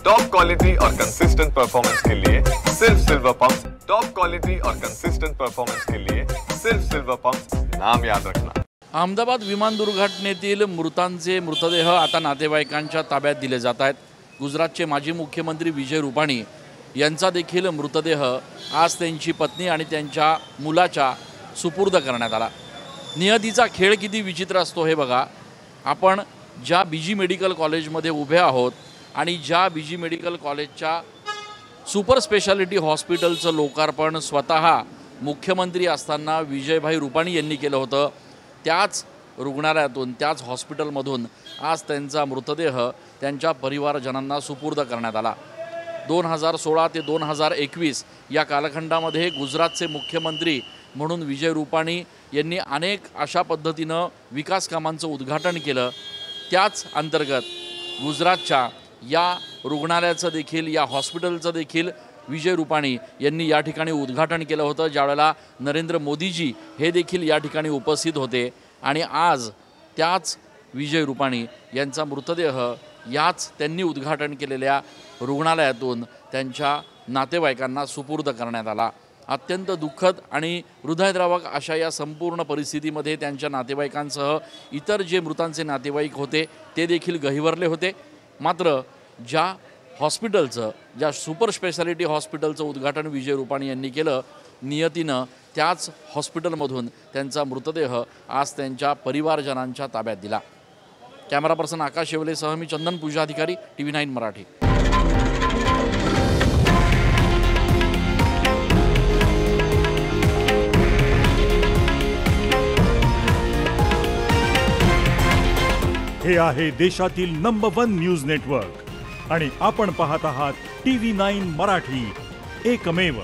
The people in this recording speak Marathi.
टॉप क्वालिटी और कंसिस्टेंट परफॉर्मेंस के लिए सिर्फ सिल्वर पंप्स। टॉप क्वालिटी और कंसिस्टेंट परफॉर्मेंस के लिए सिर्फ सिल्वर पंप्स, नाम याद रखना। अहमदाबाद विमान दुर्घटनेतील मृतांचे मृतदेह आता नातेवाईकांच्या ताब्यात दिले जात आहेत। गुजरातचे माजी मुख्यमंत्री विजय रुपाणी यांचा देखील मृतदेह आज त्यांची पत्नी आणि त्यांच्या मुलाच्या सुपूर्द करण्यात आला। नियतीचा खेळ किती विचित्र असतो हे बघा। आपण ज्या बीजी मेडिकल कॉलेजमध्ये उभे आहोत आणि ज्या बीजी मेडिकल कॉलेजच्या सुपर स्पेशालिटी हॉस्पिटलचं लोकार्पण स्वतः मुख्यमंत्री असताना विजयभाई रुपाणी यांनी केलं होतं, त्याच रुग्णालयातून त्याच हॉस्पिटलमधून आज त्यांचा मृतदेह त्यांच्या परिवारजनांना सुपूर्द करण्यात आला। 2016 ते 2021 या कालखंडामध्ये गुजरातचे मुख्यमंत्री म्हणून विजय रुपाणी यांनी अनेक अशा पद्धतीनं विकास कामांचं उद्घाटन केलं। त्याच अंतर्गत गुजरातच्या या रुग्णालयाचं देखील या हॉस्पिटलचं देखील विजय रुपाणी यांनी या ठिकाणी उद्घाटन केलं होतं, ज्यावेळेला नरेंद्र मोदीजी हे देखील या ठिकाणी उपस्थित होते। आणि आज त्याच विजय रुपाणी यांचा मृतदेह याच त्यांनी उद्घाटन केलेल्या रुग्णालयातून त्यांच्या नातेवाईकांना सुपूर्द करण्यात आला। अत्यंत दुःखद आणि हृदयद्रावक अशा या संपूर्ण परिस्थितीमध्ये त्यांच्या नातेवाईकांसह इतर जे मृतांचे नातेवाईक होते ते देखील गहिवरले होते। मात्र ज्या हॉस्पिटलचं, ज्या सुपर स्पेशालिटी हॉस्पिटलचं उद्घाटन विजय रुपाणी यांनी केलं, नियतीनं त्याच हॉस्पिटलमधून त्यांचा मृतदेह आज त्यांच्या परिवारजनांच्या ताब्यात दिला। कॅमेरा पर्सन आकाश शेवलेसह मी चंदन पूजाधिकारी, TV9 मराठी। हे आहे देशातील नंबर 1 न्यूज नेटवर्क आणि आपण पाहत आहात TV9 मराठी, एकमेव।